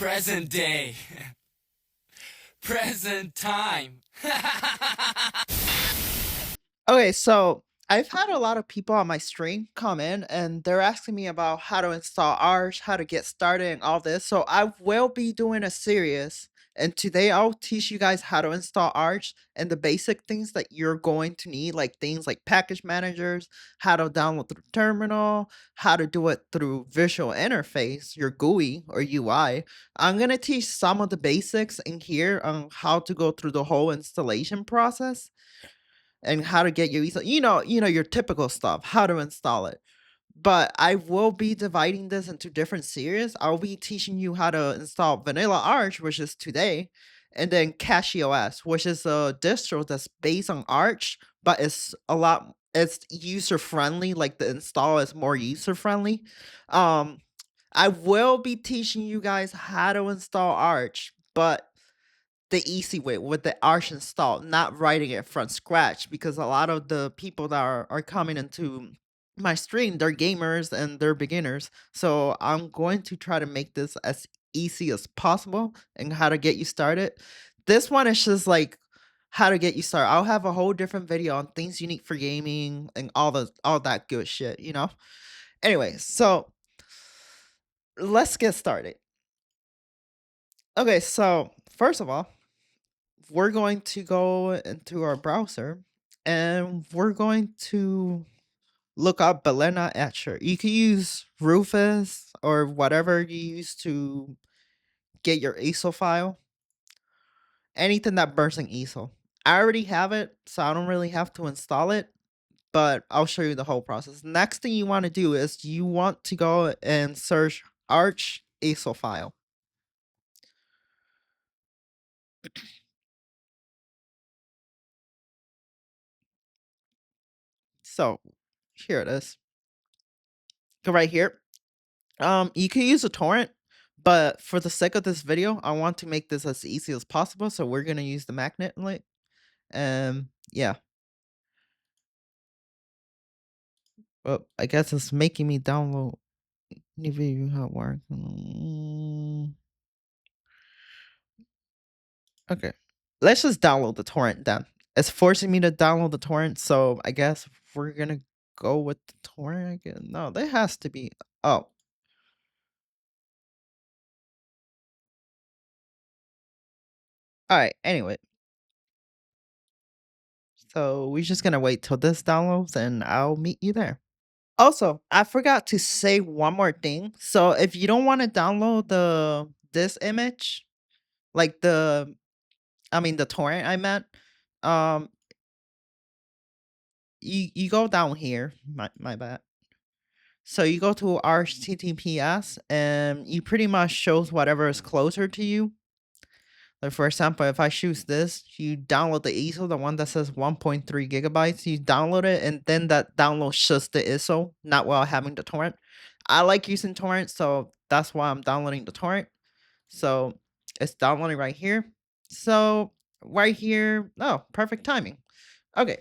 Present day. Present time. Okay, so I've had a lot of people on my stream come in and they're asking me about how to install Arch, how to get started, and all this. So I will be doing a series, and today I'll teach you guys how to install Arch and the basic things that you're going to need, like things like package managers, how to download through terminal, how to do it through visual interface, your GUI or UI. I'm gonna teach some of the basics in here on how to go through the whole installation process and how to get your easel, your typical stuff, how to install it. But I will be dividing this into different series. I'll be teaching you how to install Vanilla Arch, which is today, and then CachyOS, which is a distro that's based on Arch, but it's user friendly. Like the install is more user friendly. Um, I will be teaching you guys how to install Arch, but the easy way with the Arch install, not writing it from scratch, because a lot of the people that are coming into my stream, they're gamers and they're beginners. So I'm going to try to make this as easy as possible and how to get you started. This one is just like how to get you started. I'll have a whole different video on things you need for gaming and all that good shit. Anyway, so let's get started. Okay, so first of all, we're going to go into our browser and we're going to look up Balena Etcher. You can use Rufus or whatever you use to get your ISO file. Anything that burns an ISO. I already have it, so I don't really have to install it, but I'll show you the whole process. Next thing you want to do is you want to go and search Arch ISO file. So here it is. Go right here. You can use a torrent, but for the sake of this video, I want to make this as easy as possible. So we're gonna use the magnet link. Yeah. Well, I guess it's making me download NVIDIA how it works. Okay. Let's just download the torrent then. It's forcing me to download the torrent, so I guess we're gonna go with the torrent again. No, there has to be. Oh. Alright, anyway. So we're just gonna wait till this downloads and I'll meet you there. Also, I forgot to say one more thing. So if you don't want to download this image, like the torrent I meant, um you go down here, my bad. So you go to HTTPS and you pretty much shows whatever is closer to you. Like for example, if I choose this, you download the ISO, the one that says 1.3 gigabytes, you download it, and then that downloads just the ISO, not while having the torrent. I like using torrent, so that's why I'm downloading the torrent. So it's downloading right here. So right here, oh, perfect timing. Okay,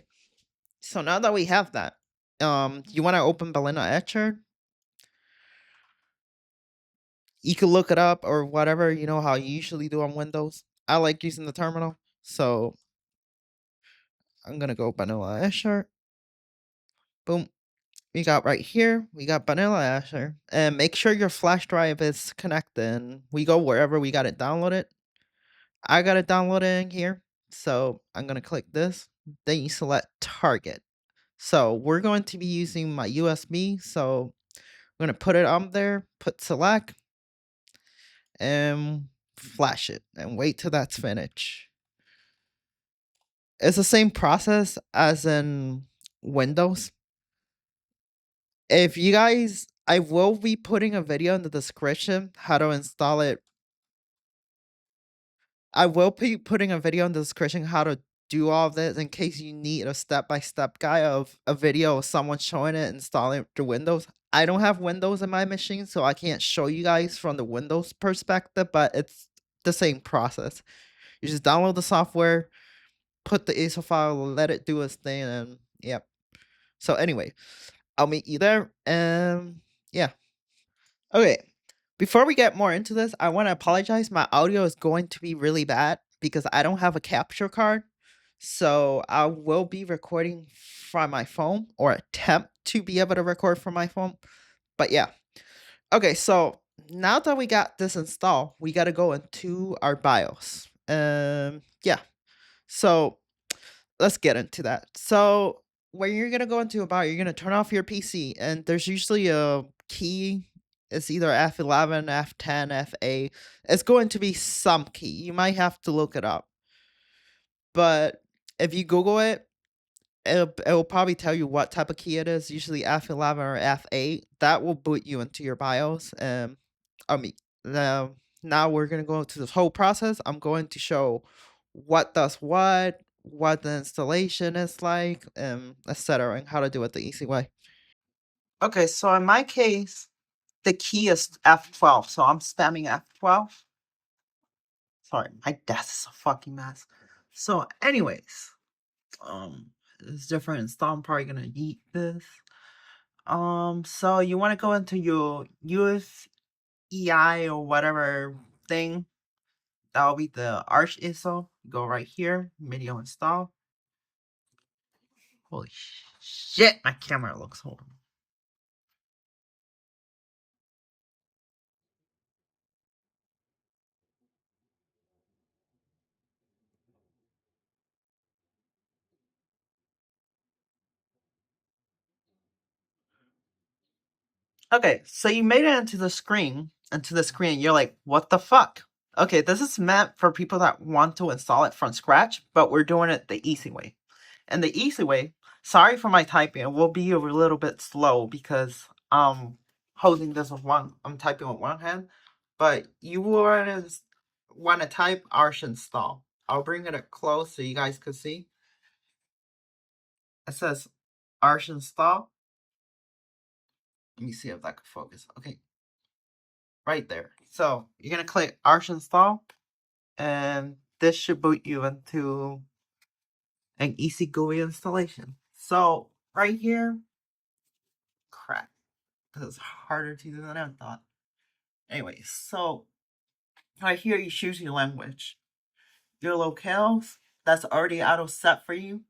so now that we have that, you want to open Balena Etcher? You can look it up or whatever, you know how you usually do on Windows. I like using the terminal, so I'm gonna go Vanilla Etcher. Boom. We got right here, we got Vanilla Etcher. And make sure your flash drive is connected. And we go wherever we got it downloaded. I got it downloaded in here. So I'm gonna click this. Then you select target. So we're going to be using my USB. So I'm gonna put it on there, put select, and flash it and wait till that's finished. It's the same process as in Windows. If you guys, I will be putting a video in the description how to install it. I will be putting a video in the description how to do all of this in case you need a step-by-step guide of a video of someone showing it installing it through Windows. I don't have Windows in my machine, so I can't show you guys from the Windows perspective, but it's the same process. You just download the software, put the ISO file, let it do its thing, and yep. So anyway, I'll meet you there, and yeah. Okay. Before we get more into this, I want to apologize. My audio is going to be really bad because I don't have a capture card. So I will be recording from my phone or attempt to be able to record from my phone. But yeah. Okay, so now that we got this installed, we got to go into our BIOS. Yeah. So let's get into that. So when you're gonna go into about, you're gonna turn off your PC, and there's usually a key. It's either F11, F10, FA. It's going to be some key. You might have to look it up, but if you Google it, it'll probably tell you what type of key it is. Usually F11 or F8. That will boot you into your BIOS. I mean, now now we're gonna go into this whole process. I'm going to show what does what the installation is like, etc., and how to do it the easy way. Okay, so in my case, the key is F12, so I'm spamming F12. Sorry, my desk is a fucking mess. So, anyways, it's different install. I'm probably gonna eat this. So you want to go into your UFEI or whatever thing. That'll be the Arch ISO. Go right here, video install. Holy shit, my camera looks horrible. Okay, so you made it into the screen. You're like, what the fuck? Okay, this is meant for people that want to install it from scratch, but we're doing it the easy way. And the easy way, sorry for my typing, it will be a little bit slow because holding this with one, I'm typing with one hand. But you want to type arch install. I'll bring it up close so you guys can see. It says arch install. Let me see if that can focus. Okay, right there. So you're gonna click arch install, and this should boot you into an easy GUI installation. So right here, crap, this is harder to do than I thought. Anyway, so right here you choose your language. Your locales, that's already auto set for you.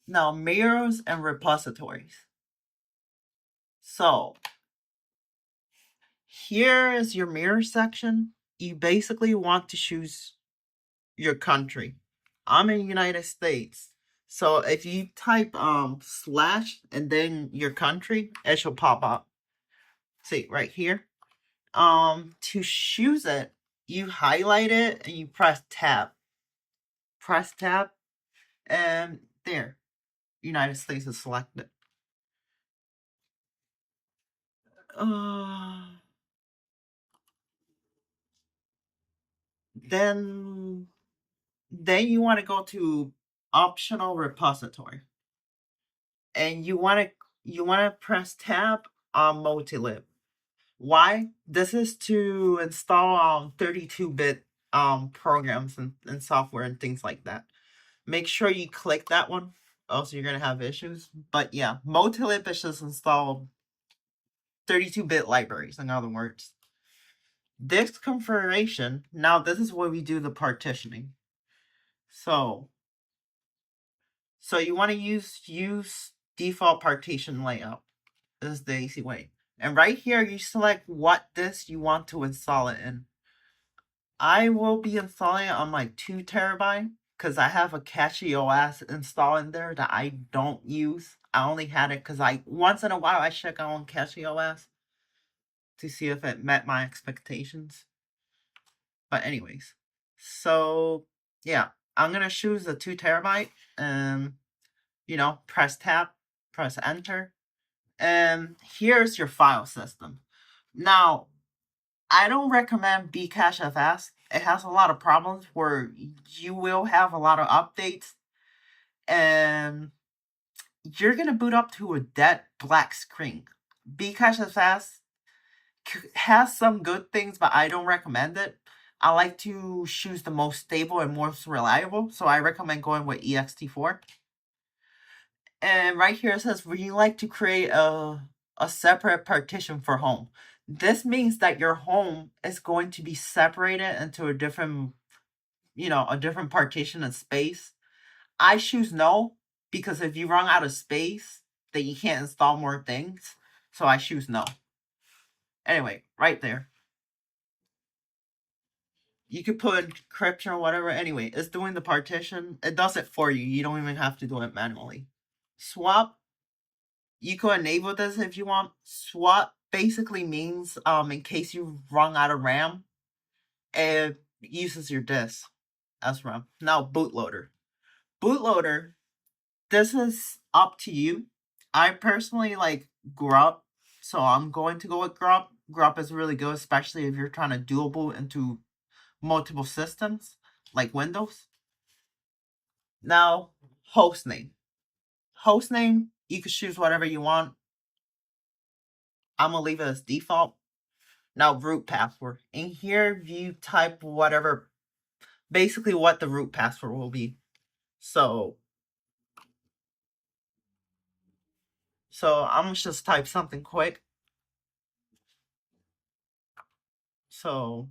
Now mirrors and repositories. So here is your mirror section. You basically want to choose your country. I'm in the United States. So if you type slash and then your country, it should pop up. See right here. To choose it, you highlight it and you press tab. Press tab, and there, United States is selected. Uh, then you want to go to optional repository, and you want to press tab on multilib. Why? This is to install 32-bit programs and software and things like that. Make sure you click that one, else you're gonna have issues. But yeah, multilib is just install 32-bit libraries, in other words. This configuration, now this is where we do the partitioning. So you want to use default partition layout. This is the easy way. And right here, you select what disk you want to install it in. I will be installing it on my 2 terabyte because I have a Cache OS installed in there that I don't use. I only had it because once in a while I check on Cache OS to see if it met my expectations. But anyways, so yeah, I'm gonna choose the 2 terabyte and press tab, press enter, and here's your file system. Now, I don't recommend Bcachefs. It has a lot of problems where you will have a lot of updates, and you're gonna boot up to a dead black screen. Bcachefs has some good things, but I don't recommend it. I like to choose the most stable and most reliable, so I recommend going with ext4. And right here it says, would you like to create a separate partition for home? This means that your home is going to be separated into a different, a different partition of space. I choose no, because if you run out of space, then you can't install more things. So I choose no. Anyway, right there. You could put encryption or whatever. Anyway, it's doing the partition. It does it for you. You don't even have to do it manually. Swap. You could enable this if you want. Swap basically means in case you run out of RAM, it uses your disk as RAM. Now bootloader. Bootloader, this is up to you. I personally like Grub, so I'm going to go with Grub. Grub is really good, especially if you're trying to dual boot into multiple systems like Windows. Now, hostname. Hostname, you can choose whatever you want. I'm gonna leave it as default. Now, root password. In here, you type whatever, basically what the root password will be. So I'm gonna just type something quick. So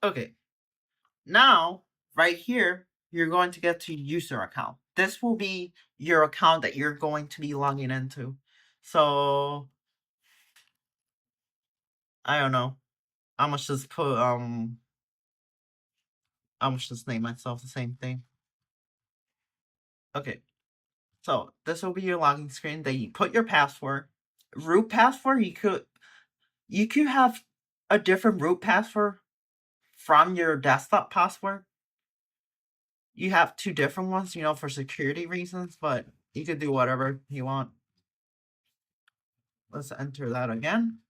okay. Now, right here, you're going to get to user account. This will be your account that you're going to be logging into. So I don't know. I must just put I must just name myself the same thing. Okay. So this will be your login screen. Then you put your password. Root password, you could have a different root password from your desktop password. You have two different ones, for security reasons, but you could do whatever you want. Let's enter that again.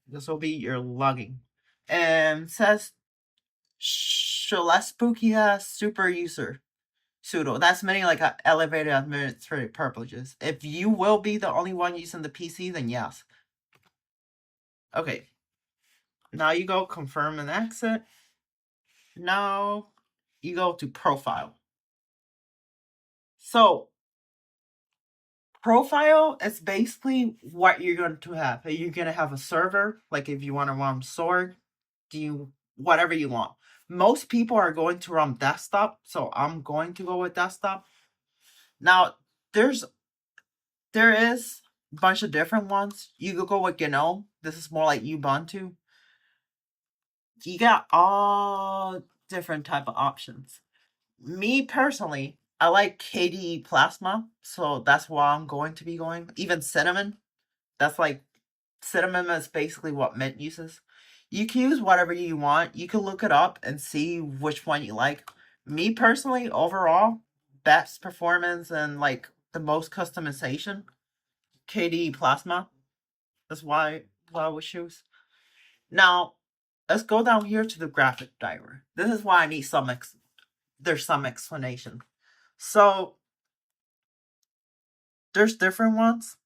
This will be your login. And it says Spooky has super user sudo. That's meaning like elevated administrative privileges. If you will be the only one using the PC, then yes. Okay. Now you go confirm and exit. Now you go to profile. So profile is basically what you're going to have. You're going to have a server, like if you want to run Sword, whatever you want. Most people are going to run desktop, so I'm going to go with desktop. Now, there is a bunch of different ones. You could go with GNOME. This is more like Ubuntu. You got all different type of options. Me personally, I like KDE Plasma, so that's why I'm going to be going. Even Cinnamon, that's like Cinnamon is basically what Mint uses. You can use whatever you want. You can look it up and see which one you like. Me personally, overall, best performance and like the most customization, KDE Plasma. That's why I would choose. Now, let's go down here to the graphic driver. This is why I need there's some explanation. So there's different ones.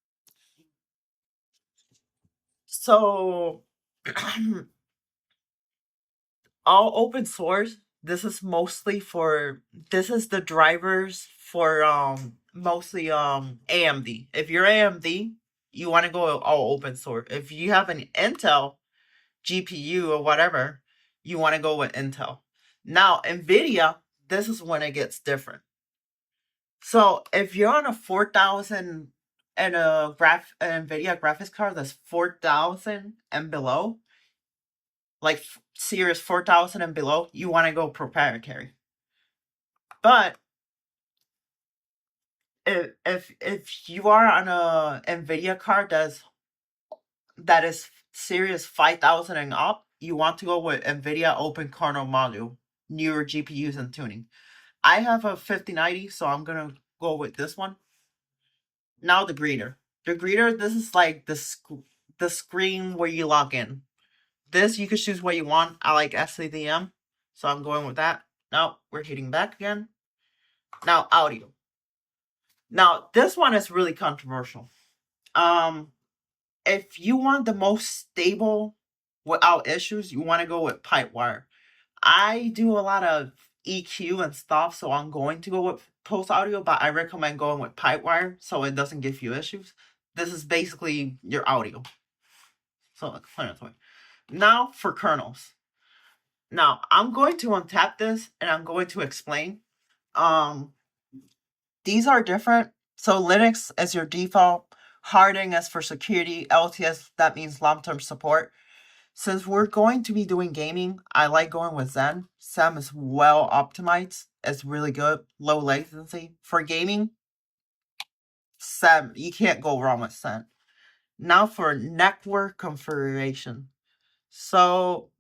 So all open source. This is the drivers for mostly AMD. If you're AMD, you want to go all open source. If you have an Intel GPU or whatever, you want to go with Intel. Now NVIDIA, this is when it gets different. So if you're on a 4000 and a NVIDIA graphics card that's 4000 and below, like series 4000 and below, you want to go proprietary. But if you are on a NVIDIA card that is series 5000 and up, you want to go with NVIDIA Open Kernel Module, newer GPUs and tuning. I have a 5090, so I'm gonna go with this one. Now the greeter. The greeter, this is like the screen where you log in. This, you can choose what you want. I like SCDM, so I'm going with that. Now, we're hitting back again. Now, audio. Now, this one is really controversial. If you want the most stable without issues, you want to go with Pipewire. I do a lot of EQ and stuff, so I'm going to go with Post Audio, but I recommend going with Pipewire so it doesn't give you issues. This is basically your audio. So explanatory. Now for kernels. Now I'm going to untap this and I'm going to explain. Um, these are different. So Linux is your default. Harding is for security. LTS, that means long-term support. Since we're going to be doing gaming, I like going with Zen. Zen is well optimized. It's really good. Low latency. For gaming, Zen, you can't go wrong with Zen. Now for network configuration. So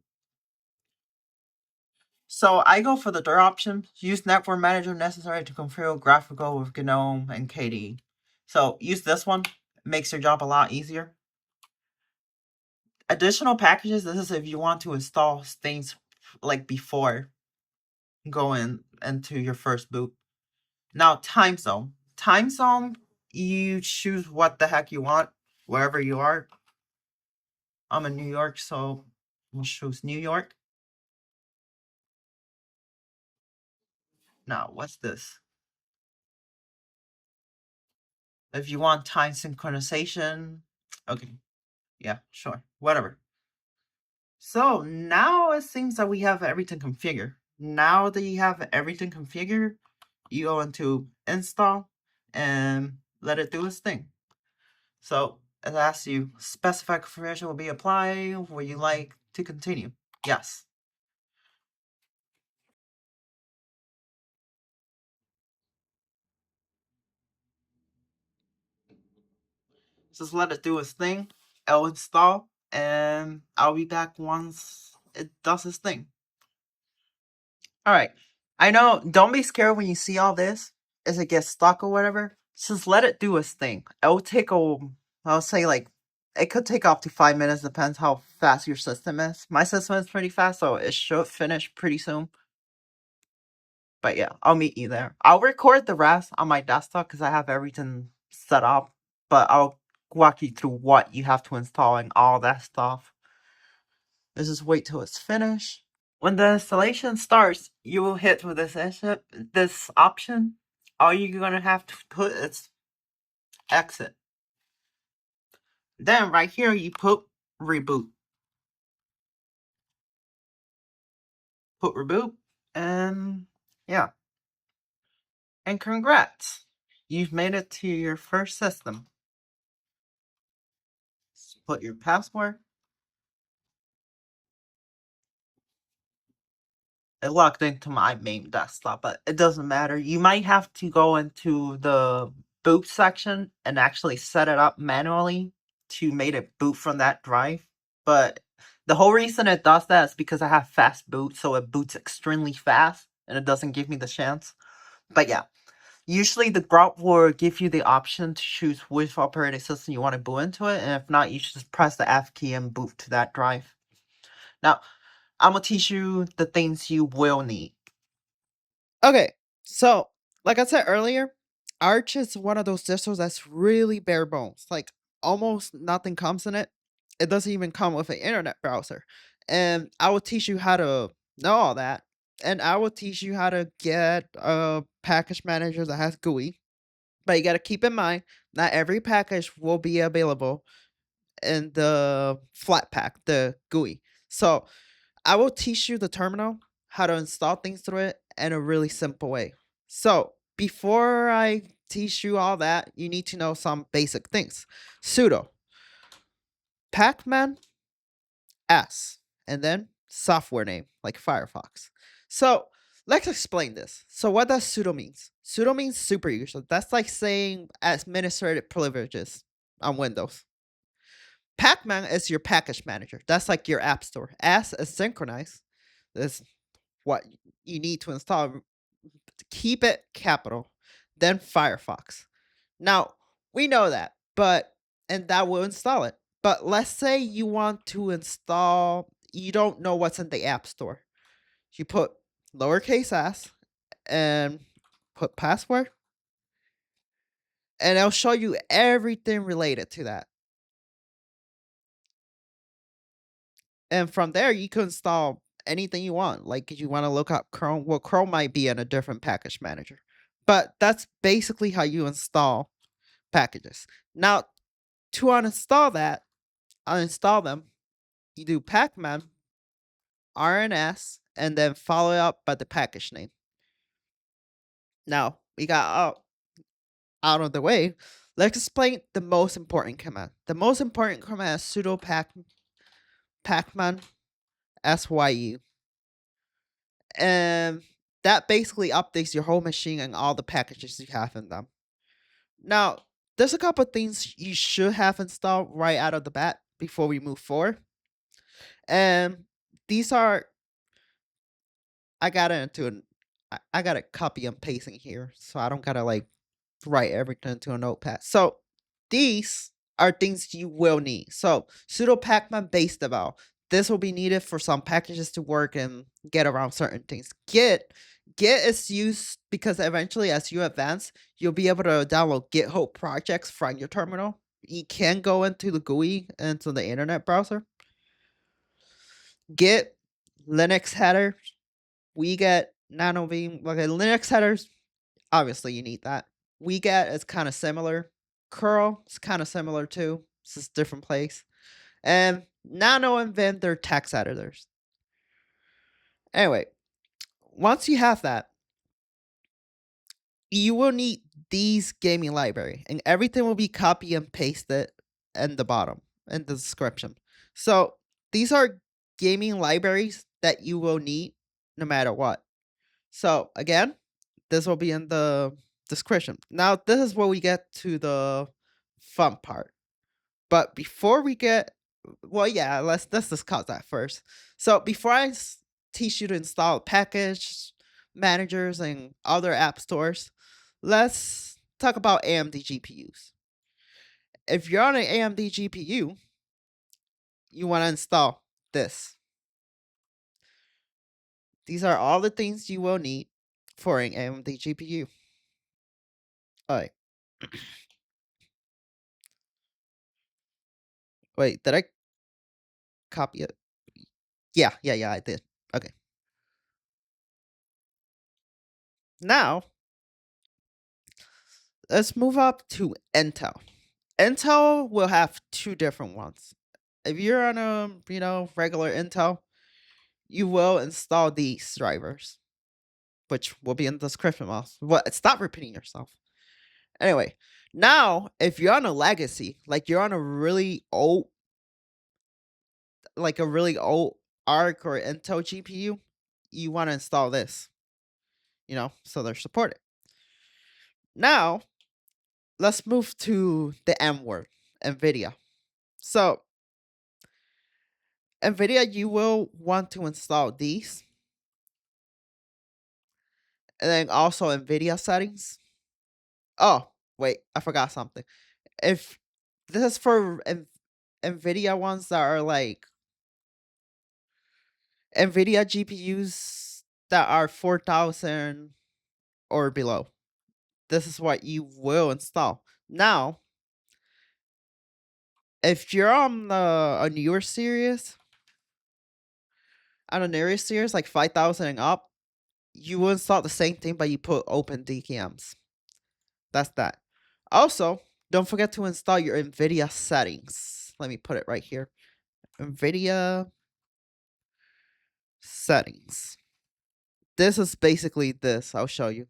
I go for the third option. Use network manager necessary to configure graphical with GNOME and KDE. So use this one. It makes your job a lot easier. Additional packages, this is if you want to install things like before going into your first boot. Now, time zone. Time zone, you choose what the heck you want, wherever you are. I'm in New York, so we'll choose New York. Now, what's this? If you want time synchronization, okay. Yeah, sure. Whatever. So now it seems that we have everything configured. Now that you have everything configured, you go into install and let it do its thing. So it asks you, specified configuration will be applied. Would you like to continue? Yes. Just let it do its thing. It'll install, and I'll be back once it does its thing. Alright. I know, don't be scared when you see all this, as it gets stuck or whatever. Just let it do its thing. It'll take I'll say like, it could take up to 5 minutes, depends how fast your system is. My system is pretty fast, so it should finish pretty soon. But yeah, I'll meet you there. I'll record the rest on my desktop because I have everything set up. But I'll walk you through what you have to install and all that stuff. Let's just wait till it's finished. When the installation starts, you will hit with this option. All you're gonna have to put is exit. Then right here you put reboot. Put reboot, and yeah. And congrats! You've made it to your first system. Put your password. It logged into my main desktop, but it doesn't matter. You might have to go into the boot section and actually set it up manually to make it boot from that drive. But the whole reason it does that is because I have fast boot, so it boots extremely fast and it doesn't give me the chance. But yeah, usually the Grout will give you the option to choose which operating system you want to boot into it, and if not, you should just press the F key and boot to that drive. Now, I'm gonna teach you the things you will need. Okay, so like I said earlier, Arch is one of those distros that's really bare bones. Like almost nothing comes in it. It doesn't even come with an internet browser. And I will teach you how to know all that. And I will teach you how to get a package manager that has GUI. But you got to keep in mind, not every package will be available in the Flatpak, the GUI. So I will teach you the terminal, how to install things through it in a really simple way. So, before I teach you all that, you need to know some basic things. Sudo, pacman s, and then software name, like Firefox. So, let's explain this. So, what does sudo means? Sudo means super user. That's like saying administrative privileges on Windows. Pacman is your package manager. That's like your app store. S is synchronize. This what you need to install. Keep it capital, then Firefox. Now, we know that, but and that will install it. But let's say you want to install, you don't know what's in the App Store. You put lowercase s and put password, and it'll show you everything related to that. And from there, you can install anything you want. Like if you want to look up Chrome, well, Chrome might be in a different package manager. But that's basically how you install packages. Now, to uninstall them, you do pacman rns and then follow up by the package name. Now we got out of the way. Let's explain the most important command. The most important command is sudo pacman syu, and that basically updates your whole machine and all the packages you have in them. Now, there's a couple of things you should have installed right out of the bat before we move forward. And these are, I got it into an, I got it copy and pasting here, so I don't gotta like write everything into a notepad. So these are things you will need. So sudo pacman base devel. This will be needed for some packages to work and get around certain things. Git is used because eventually as you advance, you'll be able to download GitHub projects from your terminal. You can go into the GUI into the internet browser. Git, Linux header, we get nanobeam. Okay, Linux headers, obviously you need that. We get is kind of similar. Curl is kind of similar too. It's just different place. And Nano invent their text editors. Anyway, once you have that, you will need these gaming library, and everything will be copy and pasted in the bottom in the description. So these are gaming libraries that you will need no matter what. So again, this will be in the description. Now this is where we get to the fun part. But before we get, well, yeah, let's discuss that first. So before teach you to install package managers and other app stores, let's talk about AMD GPUs. If you're on an AMD GPU, you want to install this. These are all the things you will need for an AMD GPU. All right. Wait, did I copy it? Yeah, I did. Okay. Now, let's move up to Intel. Intel will have two different ones. If you're on a, regular Intel, you will install these drivers, which will be in the description box. But stop repeating yourself. Anyway, now if you're on a legacy, like you're on a really old, Arc or Intel GPU, you want to install this. So they're supported. Now, let's move to the M word, NVIDIA. So, NVIDIA, you will want to install these. And then also NVIDIA settings. Oh, wait, I forgot something. If this is for NVIDIA ones that are like NVIDIA GPUs that are 4000 or below, this is what you will install. Now, if you're on a newer series, like 5000 and up, you will install the same thing, but you put open DKMs. That's that. Also, don't forget to install your NVIDIA settings. Let me put it right here. NVIDIA settings. This is basically this. I'll show you.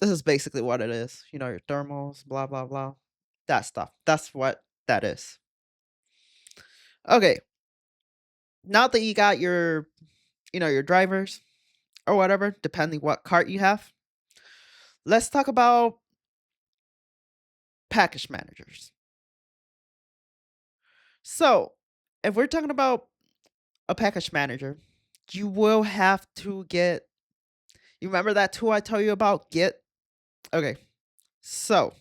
This is basically what it is. Your thermals, blah, blah, blah. That stuff. That's what that is. Okay. Now that you got your, your drivers or whatever, depending what cart you have, let's talk about package managers. So, if we're talking about a package manager, you will have to get. You remember that tool I told you about? Git? Okay. So,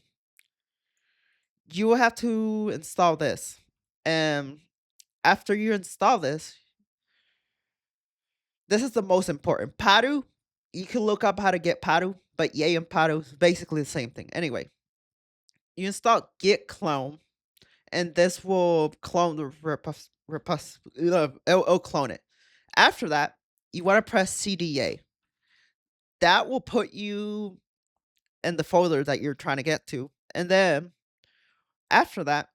you will have to install this. And after you install this is the most important. Padu, you can look up how to get Padu, but Yay and Padu is basically the same thing. Anyway, you install git clone, and this will clone the it'll clone it. After that, you want to press CDA. That will put you in the folder that you're trying to get to. And then after that,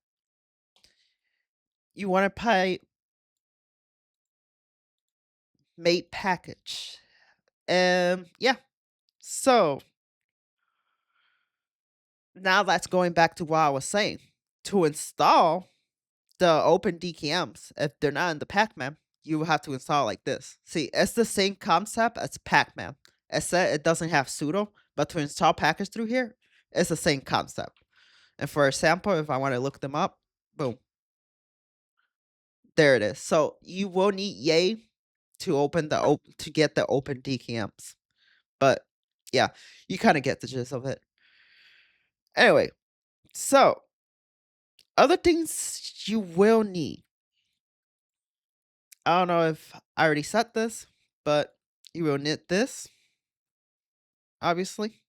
you want to pay mate package. Yeah. So now that's going back to what I was saying. To install the open DKMs, if they're not in the pacman, you will have to install like this. See, it's the same concept as pacman. It said it doesn't have sudo, but to install package through here, it's the same concept. And for example, if I want to look them up, boom, there it is. So you will need yay to open the to get the open DKMs. But yeah, you kind of get the gist of it. Anyway, so other things you will need. I don't know if I already said this, but you will need this, obviously.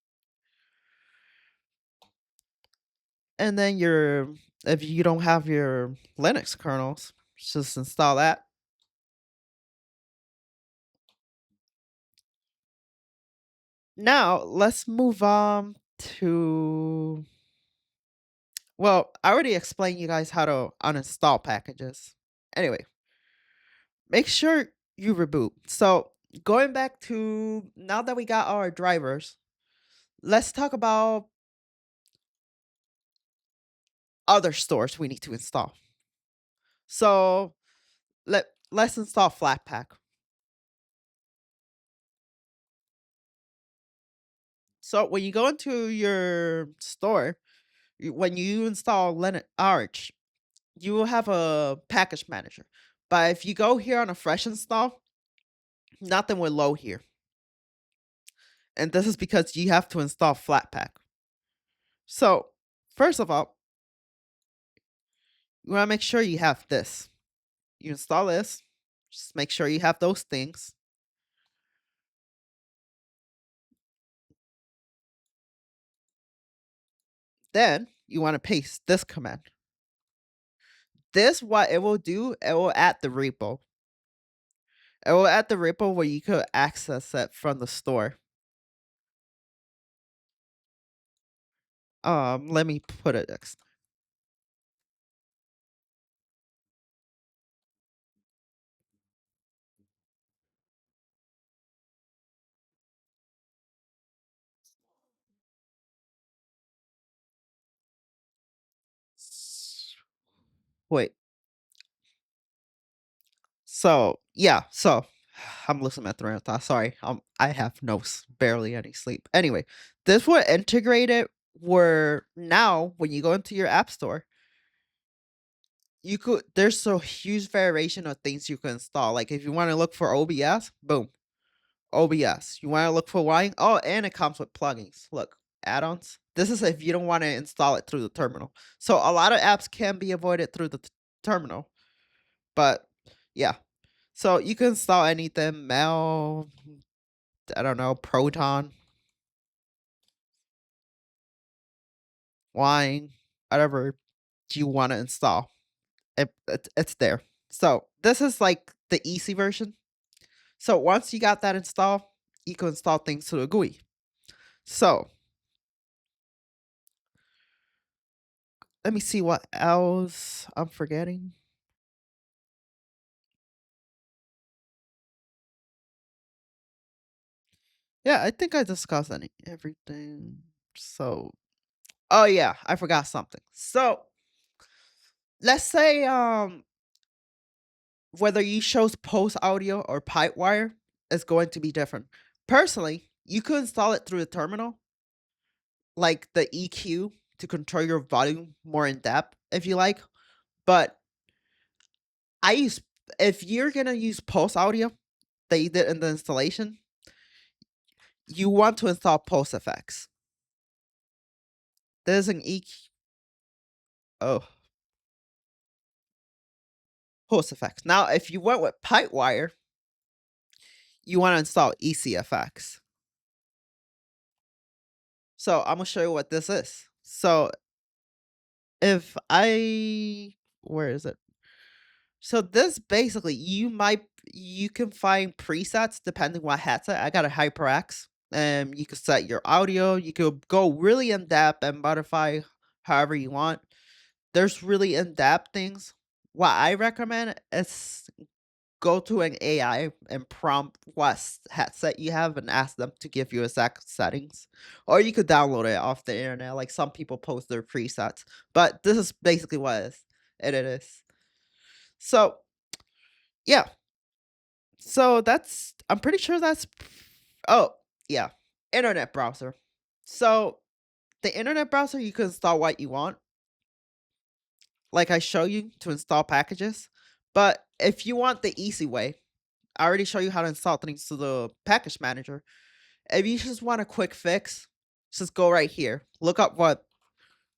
And then if you don't have your Linux kernels, just install that. Now, let's move on to, well, I already explained you guys how to uninstall packages. Anyway, make sure you reboot. So, going back to now that we got our drivers, let's talk about other stores we need to install. So, let's install Flatpak. So, when you go into your store, when you install Linux Arch, you will have a package manager. But if you go here on a fresh install, nothing will load here. And this is because you have to install Flatpak. So, first of all, you want to make sure you have this. You install this, just make sure you have those things. Then you want to paste this command. This, what it will do, it will add the repo. It will add the repo where you could access it from the store. Let me put it next. Wait. So yeah, so I'm losing my train of thought. Sorry, I have barely any sleep. Anyway, this will integrate it where now when you go into your app store, there's a huge variation of things you can install. Like if you want to look for OBS, boom, OBS. You want to look for wine? Oh, and it comes with plugins. Look, add-ons. This is if you don't want to install it through the terminal. So a lot of apps can be avoided through the terminal. But yeah. So you can install anything, Mail, I don't know, Proton, Wine, whatever you want to install. It's there. So this is like the easy version. So once you got that installed, you can install things to the GUI. So let me see what else I'm forgetting. Yeah, I think I discussed everything. So, oh yeah, I forgot something. So let's say whether you chose post audio or pipewire is going to be different. Personally, you could install it through the terminal, like the EQ to control your volume more in depth if you like. But I use if you're gonna use post audio that you did in the installation, you want to install post effects. There's an EQ. Oh, post effects. Now, if you went with pipewire, you want to install ECFX. So I'm gonna show you what this is. So if I where is it? So this basically you can find presets depending what headset. I got a HyperX. You can set your audio. You could go really in depth and modify however you want. There's really in depth things. What I recommend is go to an AI and prompt what headset you have and ask them to give you exact settings. Or you could download it off the internet. Like some people post their presets. But this is basically what it is. So yeah. So that's I'm pretty sure that's oh yeah. Internet browser. So the internet browser you can install what you want. Like I show you to install packages. But if you want the easy way, I already show you how to install things to the package manager. If you just want a quick fix, just go right here. Look up what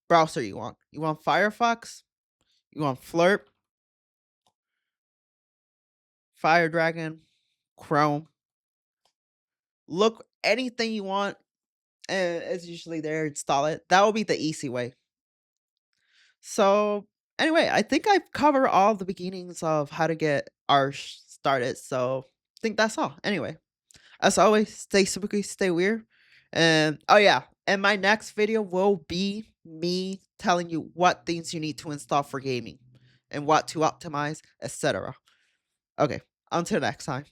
browser you want. You want Firefox? You want Flirt? Fire Dragon? Chrome? Look anything you want, and it's usually there. Install it. That will be the easy way. So anyway, I think I've covered all the beginnings of how to get Arch started. So I think that's all. Anyway. As always, stay spooky, stay weird. And oh yeah, and my next video will be me telling you what things you need to install for gaming and what to optimize, etc. Okay, until next time.